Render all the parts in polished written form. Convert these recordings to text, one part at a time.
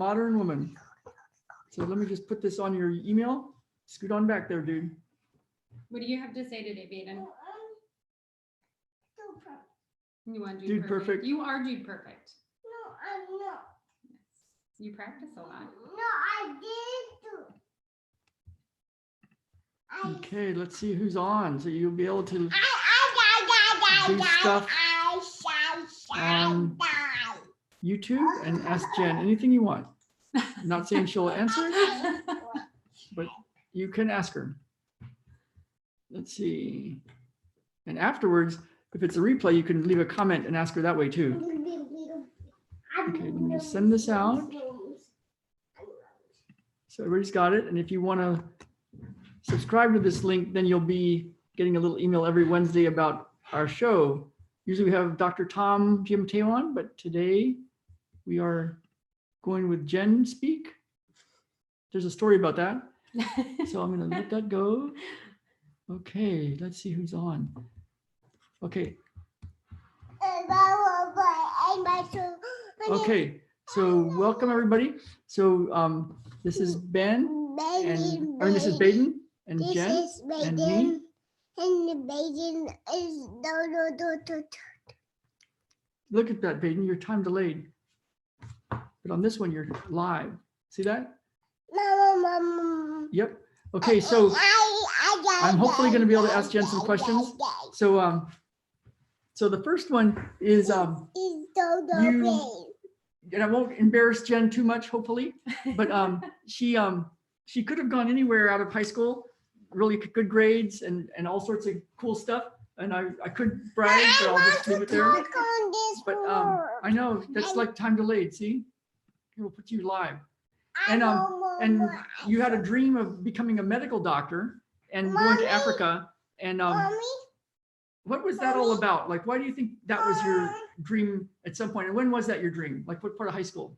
Modern woman. So let me just put this on your email. Scoot on back there, dude. What do you have to say today, Baden? You want Dude perfect. You are dude perfect. No, I'm not. You practice a lot. No, I didn't. Okay, let's see who's on. So you'll be able to do stuff on YouTube and ask Jen anything you want. I'm not saying she'll answer, but you can ask her. Let's see. And afterwards, if it's a replay, you can leave a comment and ask her that way too. Okay, let me just send this out. So everybody's got it. And if you want to subscribe to this link, then you'll be getting a little email every Wednesday about our show. Usually we have Dr. Tom Giammatteo on, but today we are going with Jen Speak. There's a story about that. So I'm going to let that go. Okay, let's see who's on. Okay. Okay, so welcome everybody. So this is Ben, and this is Baden and Jen and me. And Baden is Look at that, Baden, you're time delayed. But on this one, you're live. See that? Yep. Okay, so I'm hopefully going to be able to ask Jen some questions. So so the first one is you, and I won't embarrass Jen too much, hopefully, but she could have gone anywhere out of high school, really good grades and all sorts of cool stuff. And I could brag, but I'll just leave it there. But I know that's like time delayed. See, here we'll put you live. And you had a dream of becoming a medical doctor and going to Africa. And what was that all about? Like, why do you think that was your dream at some point? And when was that your dream? Like, what part of high school?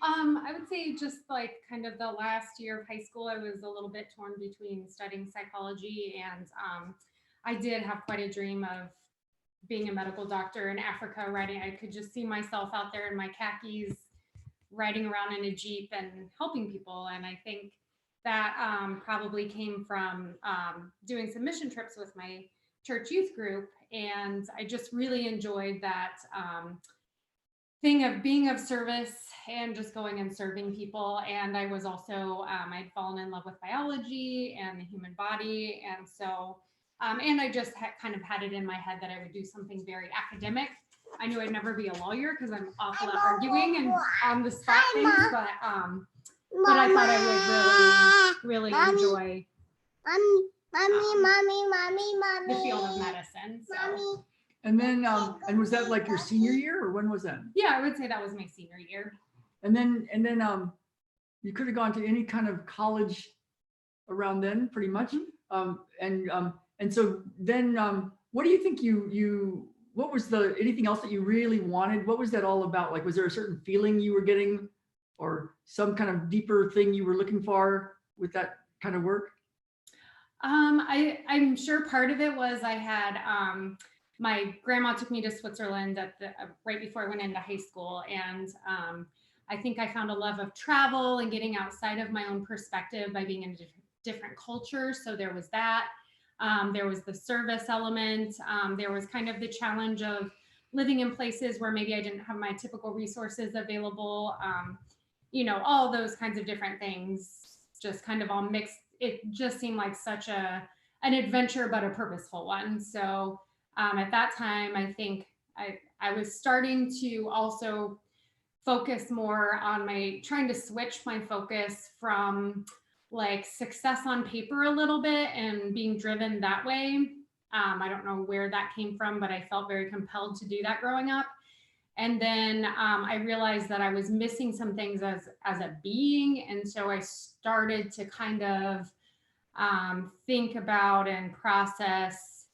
I would say just like kind of the last year of high school, I was a little bit torn between studying psychology and I did have quite a dream of being a medical doctor in Africa, riding. I could just see myself out there in my khakis, riding around in a Jeep and helping people. And I think that probably came from doing some mission trips with my church youth group. And I just really enjoyed that thing of being of service and just going and serving people. And I was also, I'd fallen in love with biology and the human body. And so, and I just kind of had it in my head that I would do something very academic. I knew I'd never be a lawyer because I'm awful at arguing and on the spot things, but I thought I would really enjoy the field of medicine. So. And then, and was that like your senior year or when was that? Yeah, I would say that was my senior year. And then you could have gone to any kind of college around then, pretty much. And so then, what do you think what was anything else that you really wanted? What was that all about? Like, was there a certain feeling you were getting or some kind of deeper thing you were looking for with that kind of work? I'm sure part of it was I had, my grandma took me to Switzerland right before I went into high school. And I think I found a love of travel and getting outside of my own perspective by being in different cultures. So there was that. There was the service element. There was kind of the challenge of living in places where maybe I didn't have my typical resources available. All those kinds of different things just kind of all mixed. It just seemed like such an adventure, but a purposeful one. So at that time, I think I was starting to also focus more on trying to switch my focus from like success on paper a little bit and being driven that way. I don't know where that came from, but I felt very compelled to do that growing up. And then I realized that I was missing some things as a being. And so I started to kind of think about and process,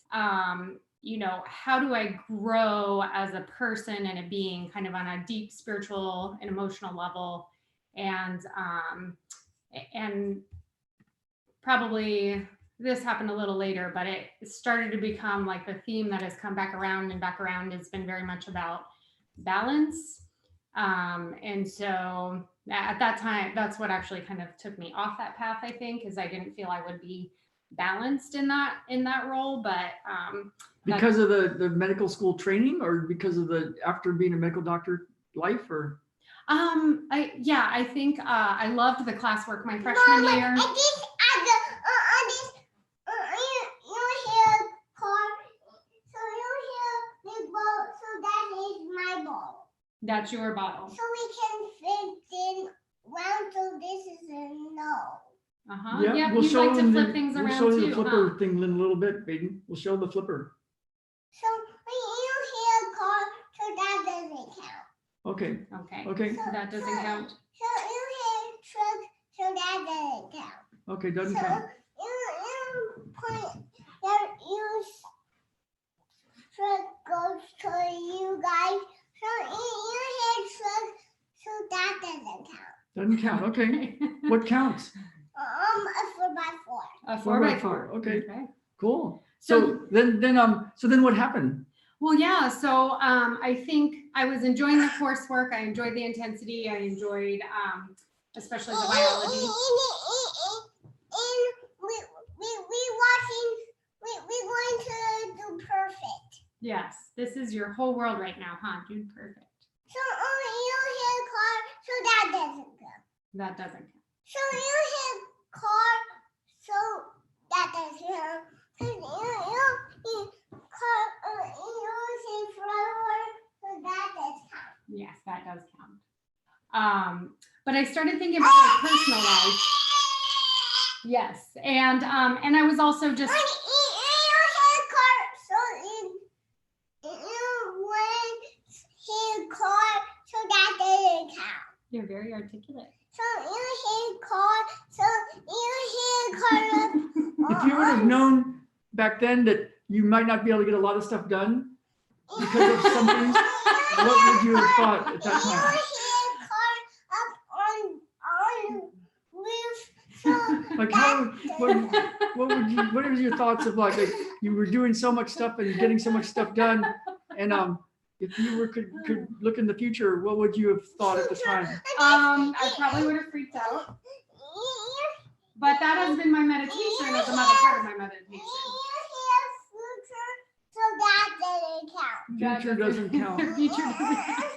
how do I grow as a person and a being kind of on a deep spiritual and emotional level. And probably this happened a little later, but it started to become like the theme that has come back around and back around has been very much about balance. And so at that time, that's what actually kind of took me off that path, I think, because I didn't feel I would be balanced in that role. But because of the medical school training, or because of the after being a medical doctor life, or I think I loved the classwork my freshman year. You hear car, so you hear big ball, so that is my ball. That's your bottle. So we can fit in round, so this is a no. yeah, Yeah, we'll you show like to them flip the, things we'll around show you too, the flipper huh? thing in a little bit, Baden. We'll show the flipper. So when you hear car, so that doesn't count. Okay. Okay. That doesn't count. So you hear truck, so that doesn't count. Okay, doesn't So count. you point that truck goes to you guys. So you hear truck, so that doesn't count. Doesn't count. Okay. What counts? A 4x4. A 4x4. 4x4. Okay. Cool. So So then what happened? Well, yeah. So I think I was enjoying the coursework. I enjoyed the intensity. I enjoyed especially the biology. And we're going to do perfect. Yes, this is your whole world right now, huh? Dude, perfect. So you hear car, so that doesn't go. That doesn't count. So you hear car, so that doesn't count. So you car, you see flower, so that does count. Yes, that does count. But I started thinking about my personal life. Yes, and I was also just. You hear car, so hear car, so that doesn't count. You're very articulate. So you hear car, so you hear car. If you would have known back then that you might not be able to get a lot of stuff done because of some things, what would you have thought at that time? You hear car up on roof, so Like what was your thoughts of like you were doing so much stuff and getting so much stuff done, and if you were could look in the future, what would you have thought at the time? I probably would have freaked out. But that has been my meditation as another part of my meditation. So that doesn't count. Future doesn't count. Future doesn't count.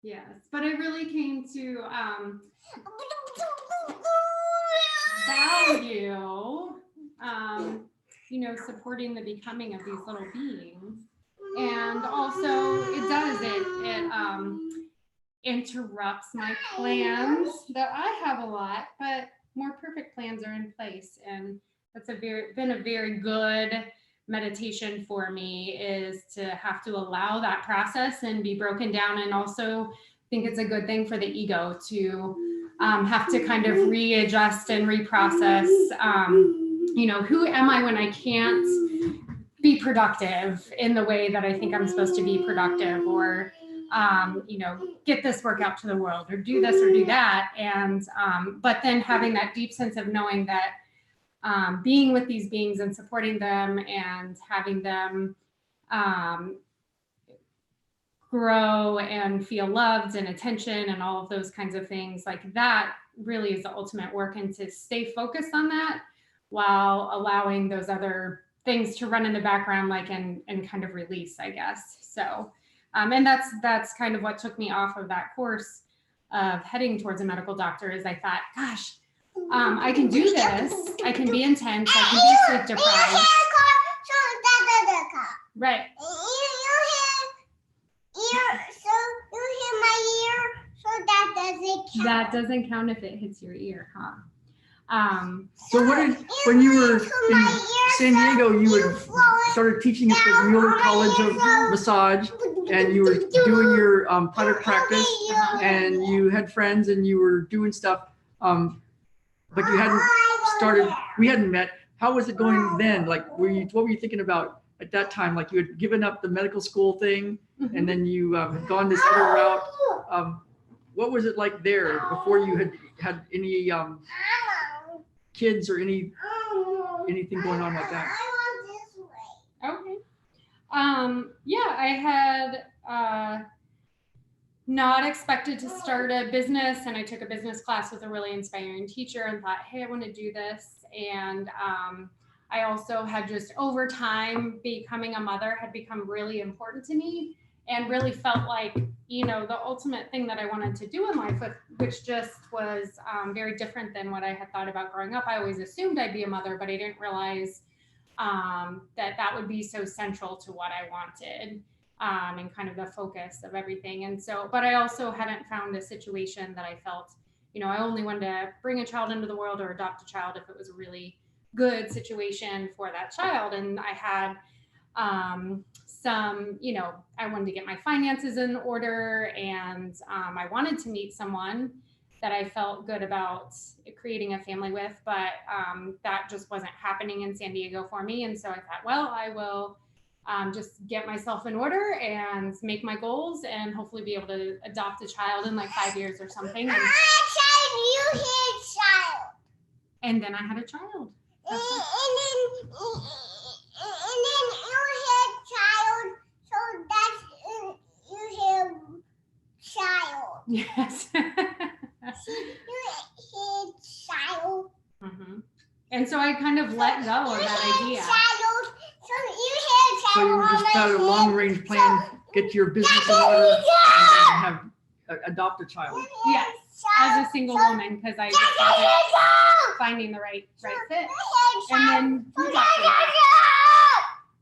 Yes, but I really came to value, supporting the becoming of these little beings. And also it interrupts my plans that I have a lot, but more perfect plans are in place. And that's been a very good meditation for me, is to have to allow that process and be broken down. And also think it's a good thing for the ego to have to kind of readjust and reprocess, who am I when I can't be productive in the way that I think I'm supposed to be productive, or get this work out to the world, or do this or do that. And but then having that deep sense of knowing that being with these beings and supporting them and having them grow and feel loved and attention and all of those kinds of things, like that really is the ultimate work, and to stay focused on that while allowing those other things to run in the background, and kind of release, I guess. So and that's kind of what took me off of that course of heading towards a medical doctor, is I thought, gosh, I can do this. I can be intense. I can be sleep deprived. Right. So you hear my ear, so that doesn't count. That doesn't count if it hits your ear, huh? So when you were in San Diego, you started teaching at the Mueller College of Massage, and you were doing your private practice, and you had friends, and you were doing stuff, but you hadn't started. We hadn't met. How was it going then? Like, what were you thinking about at that time? Like, you had given up the medical school thing, and then you had gone this other route. What was it like there before you had any kids or any anything going on like that? I want this way. Okay. Yeah, I had not expected to start a business, and I took a business class with a really inspiring teacher and thought, hey, I want to do this. And I also had just over time becoming a mother had become really important to me, and really felt like, the ultimate thing that I wanted to do in life, which just was very different than what I had thought about growing up. I always assumed I'd be a mother, but I didn't realize that would be so central to what I wanted, and kind of the focus of everything. And so, but I also hadn't found a situation that I felt, I only wanted to bring a child into the world or adopt a child if it was a really good situation for that child. And I had some, I wanted to get my finances in order, and I wanted to meet someone that I felt good about creating a family with, but that just wasn't happening in San Diego for me. And so I thought, well, I will just get myself in order and make my goals and hopefully be able to adopt a child in like 5 years or something. And, You hit child. and then I had a child. And then you hit child. So that's you hit child. Yes. You hit child. Mm-hmm. And so I kind of let go of that idea. Child. So you hit child. So you just had a long range plan, get your business in That's order, illegal. and then have adopt a child. Yes, as a single woman, because I just wasn't finding the right fit. And then we got to it.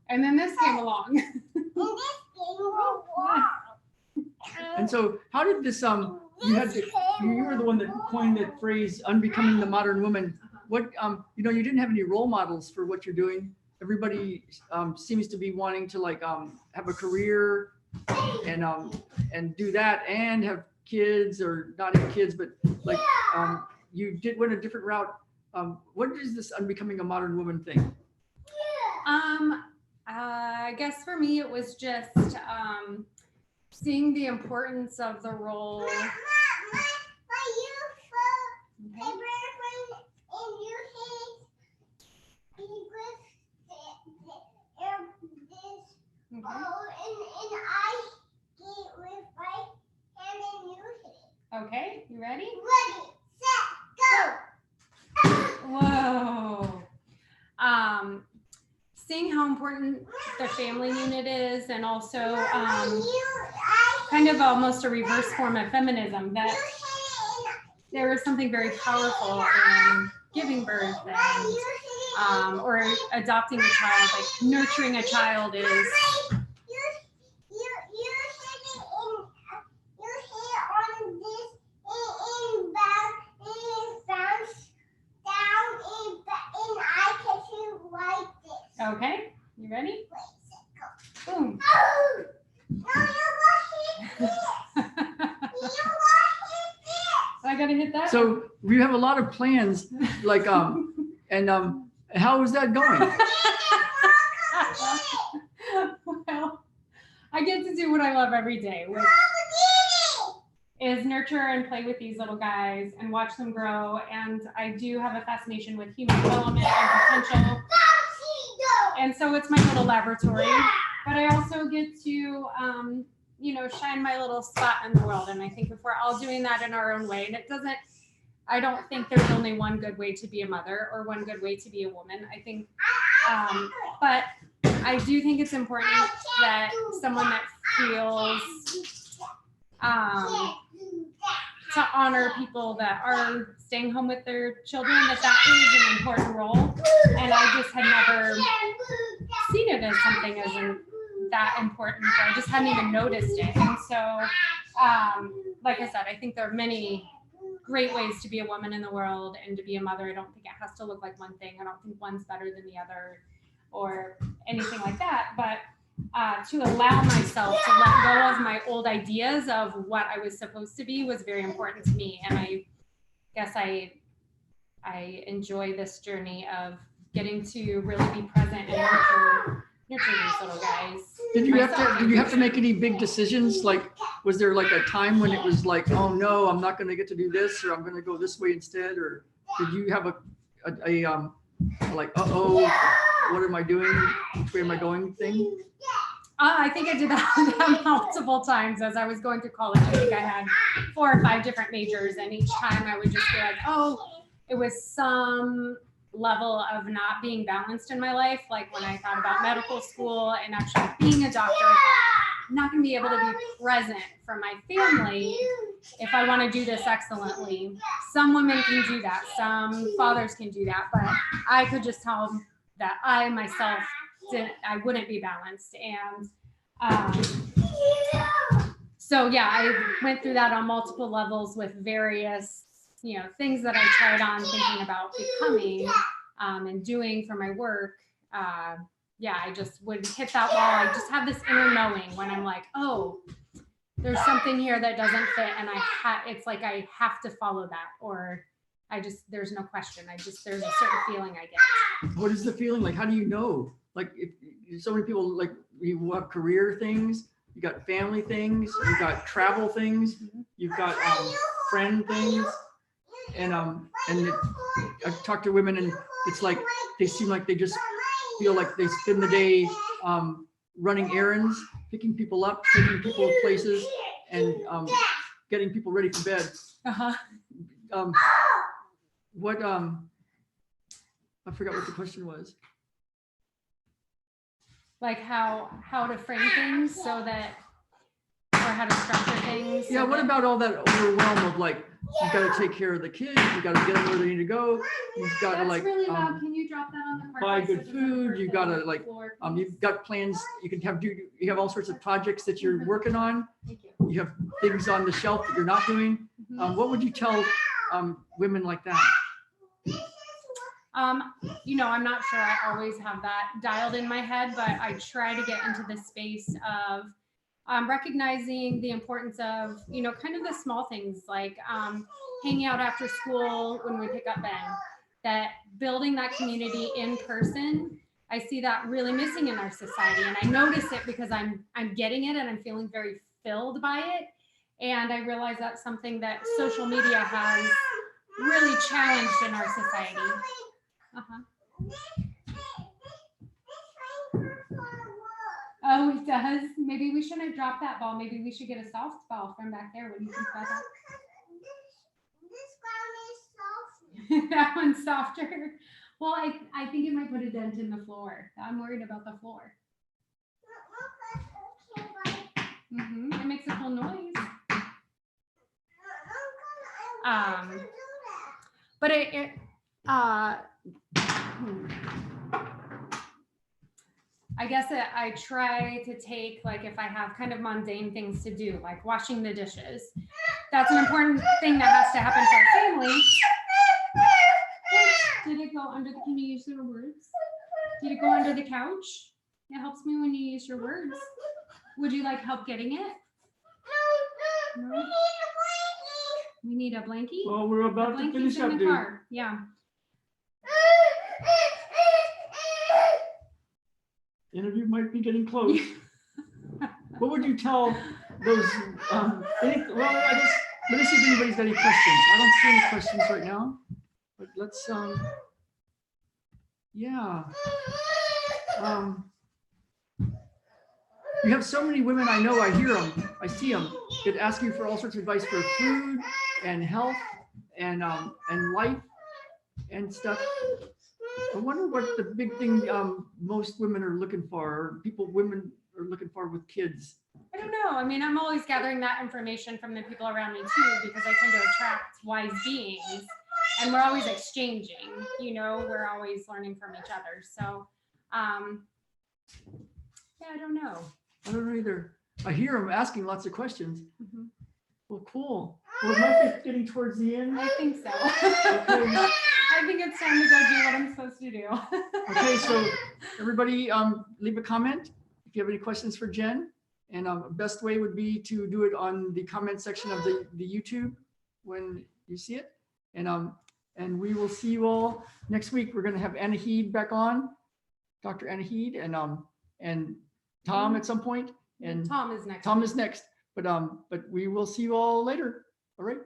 And then this came along. And so how did this you were the one that coined the phrase unbecoming the modern woman. What you didn't have any role models for what you're doing. Everybody seems to be wanting to have a career and do that and have kids, or not have kids, but you went a different route. What is this unbecoming a modern woman thing? I guess for me it was just seeing the importance of the role. Okay, you ready? Ready, set, go. Whoa. Seeing how important the family unit is, and also kind of almost a reverse form of feminism, that there is something very powerful in giving birth and or adopting a child. Like nurturing a child is okay. You ready? Boom. I gotta hit that. So we have a lot of plans, and how is that going? Well, I get to do what I love every day, which is nurture and play with these little guys and watch them grow. And I do have a fascination with human development and potential. And so it's my little laboratory, but I also get to, shine my little spot in the world. And I think if we're all doing that in our own way, and I don't think there's only one good way to be a mother or one good way to be a woman. I think, but I do think it's important that someone that feels to honor people that are staying home with their children, that is an important role. And I just had never seen it as something that important. So I just hadn't even noticed it. And so, like I said, I think there are many great ways to be a woman in the world and to be a mother. I don't think it has to look like one thing. I don't think one's better than the other or anything like that. But to allow myself to let go of my old ideas of what I was supposed to be was very important to me. And I guess I enjoy this journey of getting to really be present and nurture these little guys. Did you have to make any big decisions? Like, was there like a time when it was like, oh no, I'm not going to get to do this, or I'm going to go this way instead? Or did you have like, uh-oh, what am I doing? Which way am I going thing? I think I did that multiple times as I was going through college. I think I had 4 or 5 different majors, and each time I would just be like, oh, it was some level of not being balanced in my life. Like when I thought about medical school and actually being a doctor, I'm not going to be able to be present for my family if I want to do this excellently. Some women can do that. Some fathers can do that, but I could just tell that I myself I wouldn't be balanced. And so yeah, I went through that on multiple levels with various, things that I tried on thinking about becoming and doing for my work. Yeah, I just would hit that wall. I just have this inner knowing when I'm like, oh, there's something here that doesn't fit, and it's like I have to follow that, or there's no question. There's a certain feeling I get. What is the feeling like? How do you know? Like, if so many people, like, you have career things, you got family things, you got travel things, you've got friend things, and I've talked to women, and it's like they seem like they just feel like they spend the day running errands, picking people up, taking people places, and getting people ready for bed. What I forgot what the question was. Like how to frame things so that, or how to structure things. Yeah, what about all that overwhelm of like, you got to take care of the kids, you got to get them where they need to go, you've got to That's like really loud. Can you drop that on the buy carpet so good it doesn't food, hurt you the got to like floor, you've got plans, you have all sorts of projects that you're working on, Thank you. you have things on the shelf that you're not doing. What would you tell women like that? I'm not sure I always have that dialed in my head, but I try to get into the space of recognizing the importance of, kind of the small things like hanging out after school when we pick up Ben, that building that community in person. I see that really missing in our society, and I notice it because I'm getting it and I'm feeling very filled by it. And I realize that's something that social media has really challenged in our society. Oh, it does. Maybe we shouldn't drop that ball. Maybe we should get a soft ball from back there. What do you think about that? This ground is soft. That one's softer. Well, I think it might put a dent in the floor. I'm worried about the floor. It makes a cool noise. But I guess I try to take, like, if I have kind of mundane things to do, like washing the dishes, that's an important thing that has to happen for our family. Did it go under can you use your words? Did it go under the couch? It helps me when you use your words. Would you like help getting it? No. We need a blankie. Well, we're about to finish up, dude. Car. Yeah. Interview might be getting close. What would you tell those? Well, I guess let me see if anybody's got any questions. I don't see any questions right now, but let's. Yeah. You have so many women I know. I hear them. I see them. That ask you for all sorts of advice for food and health and life and stuff. I wonder what the big thing most women are looking for, or women are looking for with kids. I don't know. I mean, I'm always gathering that information from the people around me too, because I tend to attract wise beings, and we're always exchanging. We're always learning from each other. So, yeah, I don't know. I don't know either. I hear them asking lots of questions. Well, cool. Well, it might be getting towards the end. I think so. Okay. I think it's time to go do what I'm supposed to do. Okay, so everybody leave a comment if you have any questions for Jen. And best way would be to do it on the comment section of the YouTube when you see it. And we will see you all next week. We're going to have Anna Heed back on, Dr. Anna Heed, and Tom at some point. And Tom is next. Tom is next. But we will see you all later. All right.